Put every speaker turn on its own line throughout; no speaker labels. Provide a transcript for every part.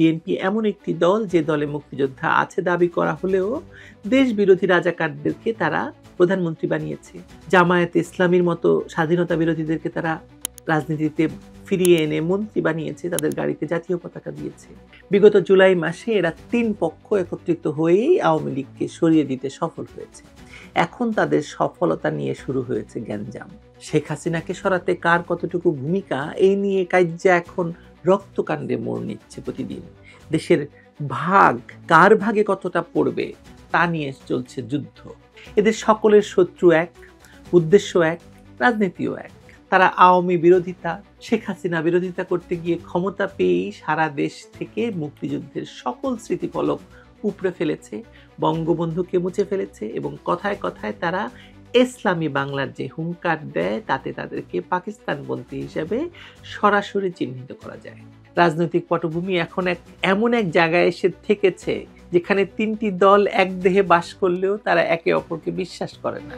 BNP এমন একটি দল যে দলে মুক্তিযোদ্ধা আছে দাবি করা হলেও দেশ বিরোধী রাজাকারদেরকে তারা প্রধানমন্ত্রী বানিয়েছে। জামায়াতে ইসলামীর মতো স্বাধীনতা বিরোধীদেরকে তারা রাজনীতিতে ফিরিয়ে এনে মন্ত্রী বানিয়েছে, তাদের গাড়িতে জাতীয় পতাকা দিয়েছে। বিগত জুলাই মাসে এরা তিন পক্ষ একত্রিত হয়েই আওয়ামী লীগকে সরিয়ে দিতে সফল হয়েছে। এখন তাদের সফলতা নিয়ে শুরু হয়েছে গ্যাঞ্জাম। শেখ হাসিনাকে সরাতে কার কতটুকু ভূমিকা, এই নিয়ে কার্যা এখন রক্তকাণ্ডে মোড় নিচ্ছে প্রতিদিন। দেশের ভাগ কার ভাগে কতটা পড়বে তা নিয়ে চলছে যুদ্ধ। এদের সকলের শত্রু এক, উদ্দেশ্য এক, রাজনীতিও এক। তারা আওয়ামী বিরোধিতা, শেখ হাসিনা বিরোধিতা করতে গিয়ে ক্ষমতা পেয়েই সারা দেশ থেকে মুক্তিযুদ্ধের সকল স্মৃতিফলক উপড়ে ফেলেছে, বঙ্গবন্ধুকে মুছে ফেলেছে এবং কথায় কথায় তারা ইসলামী বাংলার যে হুঙ্কার দেয় তাতে তাদেরকে পাকিস্তানপন্থী হিসেবে সরাসরি চিহ্নিত করা যায়। রাজনৈতিক পটভূমি এখন এমন এক জায়গায় এসে থেকেছে যেখানে তিনটি দল এক দেহে বাস করলেও তারা একে অপরকে বিশ্বাস করে না।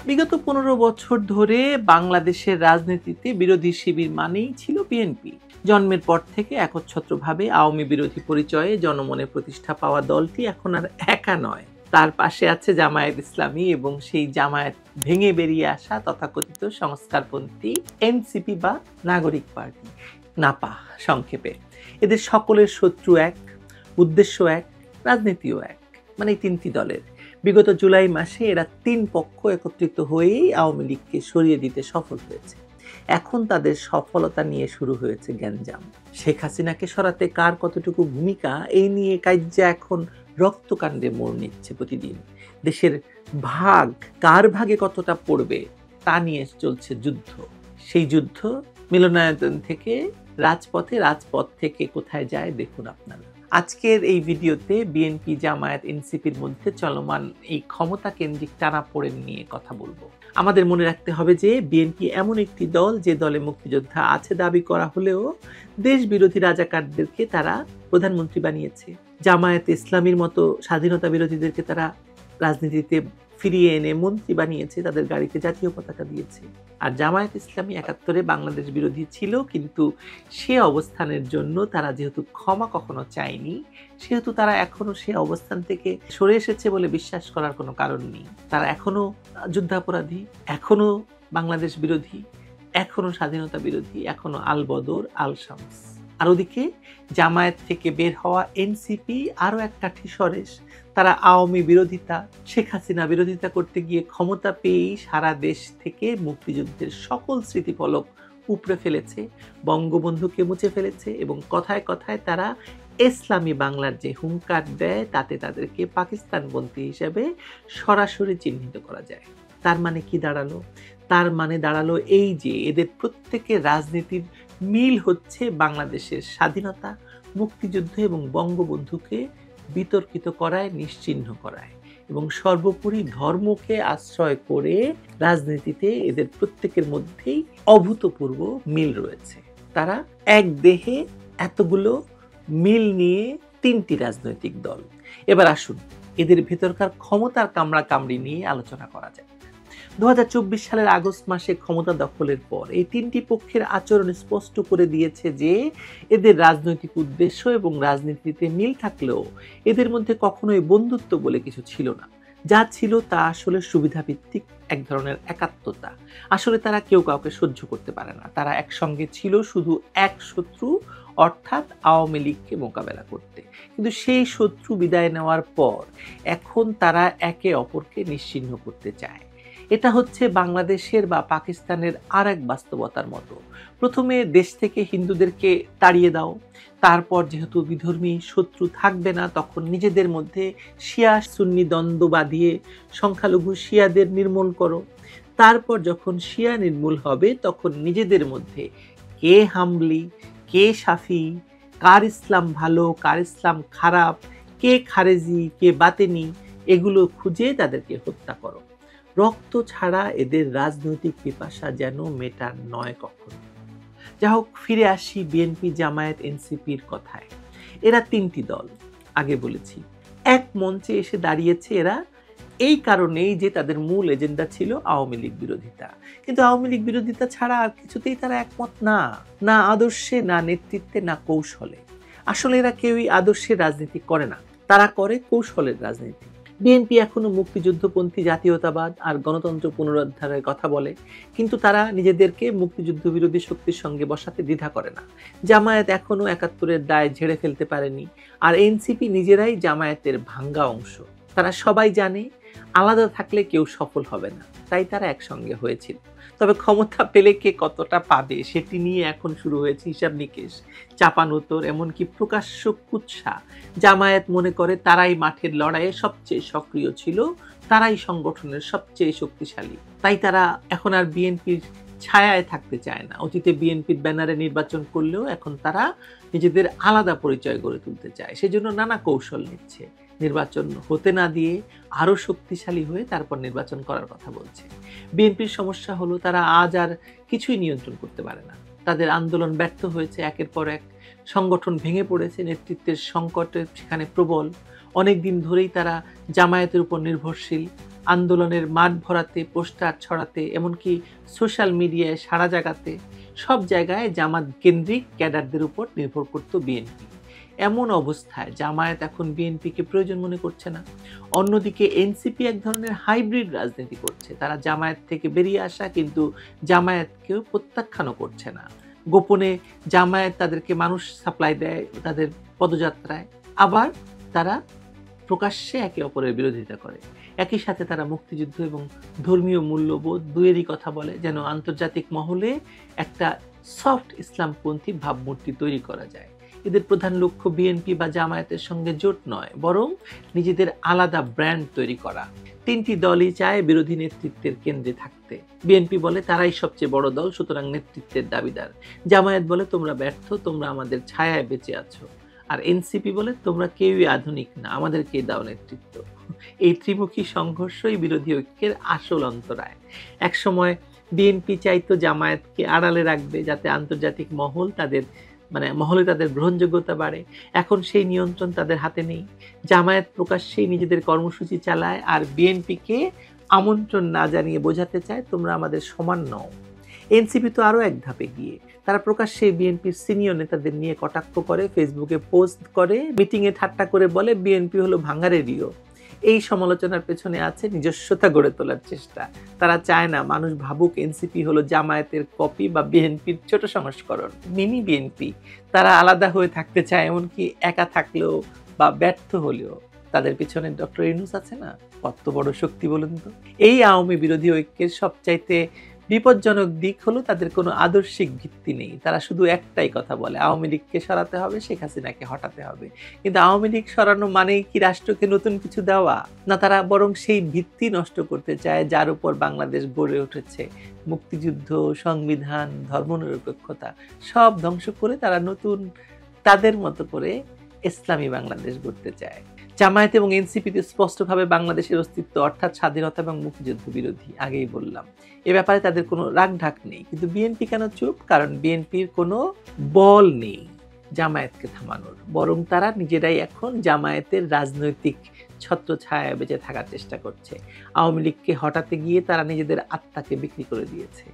বিগত 15 বছর ধরে বাংলাদেশের রাজনীতিতে বিরোধী শিবির মানেই ছিল বিএনপি। জন্মের পর থেকে একচ্ছত্রভাবে আওয়ামী বিরোধী পরিচয়ে জনমনে প্রতিষ্ঠা পাওয়া দলটি এখন আর একা নয়। তার পাশে আছে জামায়াত ইসলামী এবং সেই জামায়াত ভেঙে বেরিয়ে আসা তথাকথিত সংস্কারপন্থী এনসিপি বা নাগরিক পার্টি, নাপা সংক্ষেপে। এদের সকলের শত্রু এক, উদ্দেশ্য এক, রাজনীতিও এক, মানে তিনটি দলের। বিগত জুলাই মাসে এরা তিন পক্ষ একত্রিত হয়েই আওয়ামী লীগকে সরিয়ে দিতে সফল হয়েছে। এখন তাদের সফলতা নিয়ে শুরু হয়েছে গ্যাঞ্জাম। শেখ হাসিনাকে সরাতে কার কতটুকু ভূমিকা, এই নিয়ে কার্যা এখন রক্তকাণ্ডে মোড় নিচ্ছে প্রতিদিন। দেশের ভাগ কার ভাগে কতটা পড়বে তা নিয়ে চলছে যুদ্ধ। সেই যুদ্ধ মিলনায়তন থেকে রাজপথে, রাজপথ থেকে কোথায় যায় দেখুন আপনারা। আজকের এই ভিডিওতে বিএনপি, জামায়াত, এনসিপির মধ্যে চলমান এই ক্ষমতা কেন্দ্রিক টানাপোড়েন নিয়ে কথা বলবো। আমাদের মনে রাখতে হবে যে বিএনপি এমন একটি দল যে দলে মুক্তিযোদ্ধা আছে দাবি করা হলেও দেশ বিরোধী রাজাকারদেরকে তারা প্রধানমন্ত্রী বানিয়েছে। জামায়াতে ইসলামীর মতো স্বাধীনতা বিরোধীদেরকে তারা রাজনীতিতে ফিরিয়ে এনে মন্ত্রী বানিয়েছে, তাদের গাড়িতে জাতীয় পতাকা দিয়েছে। আর জামায়াত ইসলামী 71-এ বাংলাদেশ বিরোধী ছিল, কিন্তু সে অবস্থানের জন্য তারা যেহেতু ক্ষমা কখনো চায়নি, সেহেতু তারা এখনো সে অবস্থান থেকে সরে এসেছে বলে বিশ্বাস করার কোনো কারণ নেই। তারা এখনো যুদ্ধাপরাধী, এখনো বাংলাদেশ বিরোধী, এখনো স্বাধীনতা বিরোধী, এখনো আল বদর, আল শামস। আর ওদিকে জামায়াত থেকে বের হওয়া এনসিপি আরো এক কাঠি সরেস। তারা আওয়ামী বিরোধিতা, শেখ হাসিনা বিরোধিতা করতে গিয়ে ক্ষমতা পেয়েই সারা দেশ থেকে মুক্তিযুদ্ধের সকল স্মৃতিফলক উপড়ে ফেলেছে, বঙ্গবন্ধুকে মুছে ফেলেছে এবং কথায় কথায় তারা ইসলামী বাংলার যে হুঙ্কার দেয় তাতে তাদেরকে পাকিস্তানপন্থী হিসেবে সরাসরি চিহ্নিত করা যায়। তার মানে কি দাঁড়ালো? তার মানে দাঁড়ালো এই যে এদের প্রত্যেকের রাজনীতির মিল হচ্ছে বাংলাদেশের স্বাধীনতা, মুক্তিযুদ্ধ এবং বঙ্গবন্ধুকে বিতর্কিত করায়, নিশ্চিহ্ন করায় এবং সর্বোপরি ধর্মকে আশ্রয় করে রাজনীতিতে এদের প্রত্যেকের মধ্যেই অভূতপূর্ব মিল রয়েছে। তারা এক দেহে এতগুলো মিল নিয়ে তিনটি রাজনৈতিক দল। এবার আসুন এদের ভেতরকার ক্ষমতার কামড়াকামড়ি নিয়ে আলোচনা করা যায়। 2024 সালের আগস্ট মাসে ক্ষমতা দখলের পর এই তিনটি পক্ষের আচরণ স্পষ্ট করে দিয়েছে যে এদের রাজনৈতিক উদ্দেশ্য এবং রাজনীতিতে মিল থাকলেও এদের মধ্যে কখনোই বন্ধুত্ব বলে কিছু ছিল না। যা ছিল তা আসলে সুবিধাভিত্তিক এক ধরনের একাত্মতা। আসলে তারা কেউ কাউকে সহ্য করতে পারে না। তারা একসঙ্গে ছিল শুধু এক শত্রু, অর্থাৎ আওয়ামী লীগকে মোকাবেলা করতে। কিন্তু সেই শত্রু বিদায় নেওয়ার পর এখন তারা একে অপরকে নিশ্চিহ্ন করতে চায়। এটা হচ্ছে বাংলাদেশের বা পাকিস্তানের আর এক বাস্তবতার মতো। প্রথমে দেশ থেকে হিন্দুদেরকে তাড়িয়ে দাও, তারপর যেহেতু বিধর্মী শত্রু থাকবে না তখন নিজেদের মধ্যে শিয়া সুন্নি দ্বন্দ্ব বাঁধিয়ে সংখ্যালঘু শিয়াদের নির্মূল করো। তারপর যখন শিয়া নির্মূল হবে তখন নিজেদের মধ্যে কে হাম্বলি, কে শাফি, কার ইসলাম ভালো, কার ইসলাম খারাপ, কে খারেজি, কে বাতেনি, এগুলো খুঁজে তাদেরকে হত্যা করো। রক্ত ছাড়া এদের রাজনৈতিক পিপাসা যেন মেটার নয় কখনো। যা হোক, ফিরে আসি বিএনপি, জামায়াত, এনসিপির কথায়। এরা তিনটি দল, আগে বলেছি, এক মঞ্চে এসে দাঁড়িয়েছে এরা এই কারণেই যে তাদের মূল এজেন্ডা ছিল আওয়ামী লীগ বিরোধিতা। কিন্তু আওয়ামী লীগ বিরোধিতা ছাড়া আর কিছুতেই তারা একমত না, না আদর্শে, না নেতৃত্বে, না কৌশলে। আসলে এরা কেউই আদর্শের রাজনীতি করে না, তারা করে কৌশলের রাজনীতি। বিএনপি এখনো মুক্তিযুদ্ধপন্থী জাতীয়তাবাদ আর গণতন্ত্র পুনরুদ্ধারের কথা বলে, কিন্তু তারা নিজেদেরকে মুক্তিযুদ্ধ বিরোধী শক্তির সঙ্গে বসাতে দ্বিধা করে না। জামায়াত এখনো ৭১-এর দায় ঝেড়ে ফেলতে পারেনি, আর এনসিপি নিজেরাই জামায়াতের ভাঙ্গা অংশ। তারা সবাই জানে আলাদা থাকলে কেউ সফল হবে না, তাই তারা একসঙ্গে হয়েছিল। তবে ক্ষমতা পেলে কে কতটা পাবে সেটি নিয়ে এখন শুরু হয়েছে হিসাব নিকেশ, চাপানোতর, এমনকি প্রকাশ্য কুৎসা। জামায়াত মনে করে তারাই মাঠের লড়াইয়ে সবচেয়ে সক্রিয় ছিল, তারাই সংগঠনের সবচেয়ে শক্তিশালী, তাই তারা এখন আর বিএনপির ছায়ায় থাকতে চায় না। অতীতে বিএনপির ব্যানারে নির্বাচন করলেও এখন তারা নিজেদের আলাদা পরিচয় গড়ে তুলতে চায়, সেজন্য নানা কৌশল নিচ্ছে। নির্বাচন হতে না দিয়ে আরও শক্তিশালী হয়ে তারপর নির্বাচন করার কথা বলছে। বিএনপির সমস্যা হলো তারা আজ আর কিছুই নিয়ন্ত্রণ করতে পারে না। তাদের আন্দোলন ব্যর্থ হয়েছে, একের পর এক সংগঠন ভেঙে পড়েছে, নেতৃত্বের সংকটে সেখানে প্রবল। অনেক দিন ধরেই তারা জামায়াতের উপর নির্ভরশীল। আন্দোলনের মাঠ ভরাতে, পোস্টার ছড়াতে, এমনকি সোশ্যাল মিডিয়ায় সাড়া জাগাতে সব জায়গায় জামাত কেন্দ্রিক ক্যাডারদের উপর নির্ভর করত বিএনপি। এমন অবস্থায় জামায়াত এখন বিএনপিকে প্রয়োজন মনে করছে না। অন্যদিকে এনসিপি এক ধরনের হাইব্রিড রাজনীতি করছে। তারা জামায়াত থেকে বেরিয়ে আসা, কিন্তু জামায়াতকেও প্রত্যাখ্যানও করছে না। গোপনে জামায়াত তাদেরকে মানুষ সাপ্লাই দেয় তাদের পদযাত্রায়, আবার তারা প্রকাশ্যে একে অপরের বিরোধিতা করে। একই সাথে তারা মুক্তিযুদ্ধ এবং ধর্মীয় মূল্যবোধ দুয়েরই কথা বলে, যেন আন্তর্জাতিক মহলে একটা সফট ইসলামপন্থী ভাবমূর্তি তৈরি করা যায়। এদের প্রধান লক্ষ্য বিএনপি বা জামায়াতের সঙ্গে জোট নয়, বরং নিজেদের আলাদা ব্র্যান্ড তৈরি করা। তিনটি দলই চায় বিরোধী নেতৃত্বের কেন্দ্রে থাকতে। বিএনপি বলে তারাই সবচেয়ে বড় দল, সুতরাং নেতৃত্বের দাবিদার। জামায়াত বলে তোমরা ব্যর্থ, তোমরা আমাদের ছায়ায় বেঁচে আছো। আর এনসিপি বলে তোমরা কেউই আধুনিক না, আমাদেরকেই দাও নেতৃত্ব। এই ত্রিমুখী সংঘর্ষই বিরোধী ঐক্যের আসল অন্তরায়। একসময় বিএনপি চাইতো জামায়াতকে আড়ালে রাখবে, যাতে আন্তর্জাতিক মহলে তাদের গ্রহণযোগ্যতা বাড়ে। এখন সেই নিয়ন্ত্রণ তাদের হাতে নেই। জামায়াত প্রকাশ্যেই নিজেদের কর্মসূচি চালায়, আর বিএনপিকে আমন্ত্রণ না জানিয়ে বোঝাতে চায় তোমরা আমাদের সমান নও। এনসিপি তো আরও এক ধাপে গিয়ে তারা প্রকাশ্যে বিএনপির সিনিয়র নেতাদের নিয়ে কটাক্ষ করে, ফেসবুকে পোস্ট করে, মিটিংয়ে ঠাট্টা করে বলে বিএনপি হলো ভাঙারেরিও। এই সমালোচনার পেছনে আছে নিজস্বতা গড়ে তোলার চেষ্টা। তারা চায় না মানুষ ভাবুক এনসিপি হলো জামায়াতের কপি বা বিএনপির ছোট সংস্করণ, মিনি বিএনপি। তারা আলাদা হয়ে থাকতে চায়, এমনকি একা থাকলেও বা ব্যর্থ হলেও। তাদের পিছনে ডক্টর ইউনূস আছে না, কত বড় শক্তি বলুন তো। এই আওয়ামী বিরোধী ঐক্যের সবচাইতে বিপজ্জনক দিক হলো তাদের কোনো আদর্শিক ভিত্তি নেই। তারা শুধু একটাই কথা বলে, আওয়ামী লীগকে সরাতে হবে, শেখ হাসিনাকে হটাতে হবে। কিন্তু আওয়ামী লীগ সরানো মানেই কি রাষ্ট্রকে নতুন কিছু দেওয়া? না, তারা বরং সেই ভিত্তি নষ্ট করতে চায় যার উপর বাংলাদেশ গড়ে উঠেছে। মুক্তিযুদ্ধ, সংবিধান, ধর্মনিরপেক্ষতা সব ধ্বংস করে তারা নতুন তাদের মতো করে ইসলামী বাংলাদেশ গড়তে চায়। জামায়াত এবং এনসিপিতে স্পষ্টভাবে বাংলাদেশের অস্তিত্ব অর্থাৎ স্বাধীনতা এবং মুক্তিযুদ্ধ বিরোধী, আগেই বললাম। এ ব্যাপারে তাদের কোনো রাগঢাক নেই। কিন্তু বিএনপি কেন চুপ? কারণ বিএনপির কোনো বল নেই জামায়াতকে থামানোর, বরং তারা নিজেরাই এখন জামায়াতের রাজনৈতিক ছত্রছায়ায় বেঁচে থাকার চেষ্টা করছে। আওয়ামী লীগকে হটাতে গিয়ে তারা নিজেদের আত্মাকে বিক্রি করে দিয়েছে।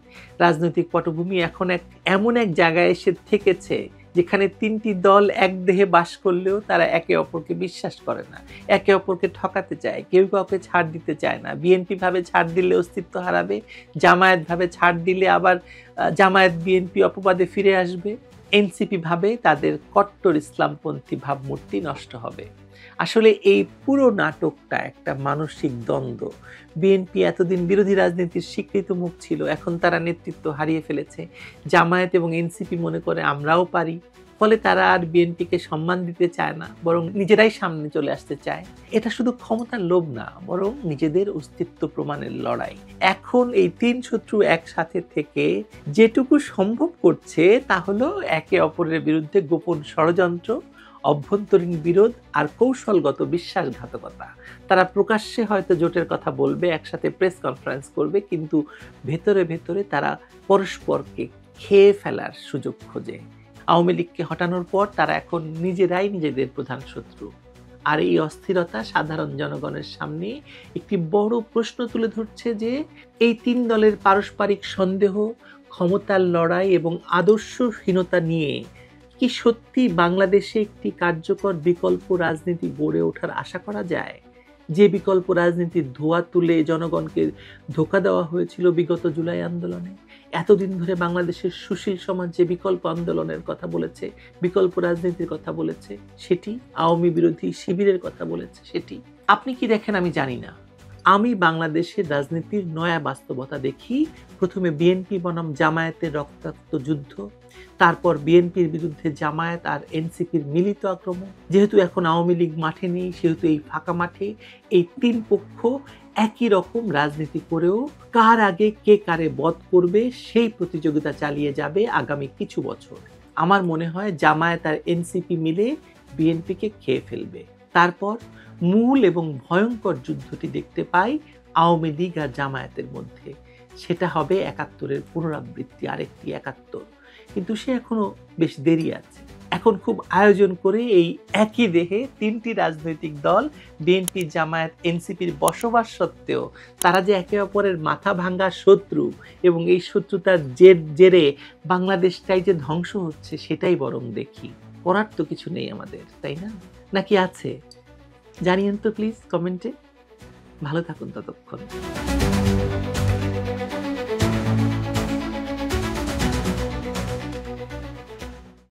রাজনৈতিক পটভূমি এখন এমন এক জায়গায় এসে থেকেছে যেখানে তিনটি দল এক দেহে বাস করলেও তারা একে অপরকে বিশ্বাস করে না, একে অপরকে ঠকাতে চায়, কেউ কাউকে ছাড় দিতে চায় না। বিএনপি ভাবে ছাড় দিলে অস্তিত্ব হারাবে, জামায়াত ভাবে ছাড় দিলে আবার জামায়াত বিএনপি অপবাদে ফিরে আসবে, এনসিপি ভাবে তাদের কট্টর ইসলামপন্থী ভাবমূর্তি নষ্ট হবে। আসলে এই পুরো নাটকটা একটা মানসিক দ্বন্দ্ব। বিএনপি এতদিন বিরোধী রাজনীতির স্বীকৃত মুখ ছিল, এখন তারা নেতৃত্ব হারিয়ে ফেলেছে। জামায়াত এবং এনসিপি মনে করে আমরাও পারি, ফলে তারা আর বিএনপিকে সম্মান দিতে চায় না, বরং নিজেরাই সামনে চলে আসতে চায়। এটা শুধু ক্ষমতার লোভ না, বরং নিজেদের অস্তিত্ব প্রমাণের লড়াই। এখন এই তিন শত্রু একসাথে থেকে যেটুকু সম্ভব করছে তা হলো একে অপরের বিরুদ্ধে গোপন ষড়যন্ত্র, অভ্যন্তরীণ বিরোধ আর কৌশলগত বিশ্বাসঘাতকতা। তারা প্রকাশ্যে হয়তো জোটের কথা বলবে, একসাথে প্রেস কনফারেন্স করবে, কিন্তু ভেতরে ভেতরে তারা পরস্পরকে খেয়ে ফেলার সুযোগ খোঁজে। আওয়ামী লীগকে হটানোর পর তারা এখন নিজেরাই নিজেদের প্রধান শত্রু। আর এই অস্থিরতা সাধারণ জনগণের সামনে একটি বড় প্রশ্ন তুলে ধরছে যে এই তিন দলের পারস্পরিক সন্দেহ, ক্ষমতার লড়াই এবং আদর্শহীনতা নিয়ে কি সত্যি বাংলাদেশে একটি কার্যকর বিকল্প রাজনীতি গড়ে ওঠার আশা করা যায়? যে বিকল্প রাজনীতির ধোঁয়া তুলে জনগণকে ধোঁকা দেওয়া হয়েছিল বিগত জুলাই আন্দোলনে। এতদিন ধরে বাংলাদেশের সুশীল সমাজ যে বিকল্প আন্দোলনের কথা বলেছে, বিকল্প রাজনীতির কথা বলেছে, সেটি আওয়ামী বিরোধী শিবিরের কথা বলেছে, সেটি আপনি কি দেখেন আমি জানি না। আমি বাংলাদেশের রাজনীতির নয়া বাস্তবতা দেখি। প্রথমে বিএনপি বনাম জামায়াতের রক্তাক্ত যুদ্ধ, তারপর বিএনপির বিরুদ্ধে জামায়াত আর এনসিপির মিলিত আক্রমণ। যেহেতু এখন আওয়ামী লীগ মাঠে নেই, সেহেতু এই ফাঁকা মাঠে এই তিন পক্ষ একই রকম রাজনীতি করেও কার আগে কে কারে বধ করবে সেই প্রতিযোগিতা চালিয়ে যাবে আগামী কিছু বছর। আমার মনে হয় জামায়াত আর এনসিপি মিলে বিএনপিকে খেয়ে ফেলবে। তারপর মূল এবং ভয়ঙ্কর যুদ্ধটি দেখতে পাই আওয়ামী লীগ আর জামায়াতের মধ্যে। সেটা হবে ৭১-এর পুনরাবৃত্তি, আরেকটি ৭১। কিন্তু সে এখনো বেশ দেরি আছে। এখন খুব আয়োজন করে এই একই দেহে তিনটি রাজনৈতিক দল বিএনপি, জামায়াত, এনসিপির বসবাস সত্ত্বেও তারা যে একে অপরের মাথা ভাঙ্গা শত্রু এবং এই শত্রুতার জেরে বাংলাদেশটাই যে ধ্বংস হচ্ছে সেটাই বরং দেখি। করার তো কিছু নেই আমাদের, তাই না? নাকি আছে? জানিয়েন তো প্লিজ কমেন্টে। ভালো থাকুন ততক্ষণ।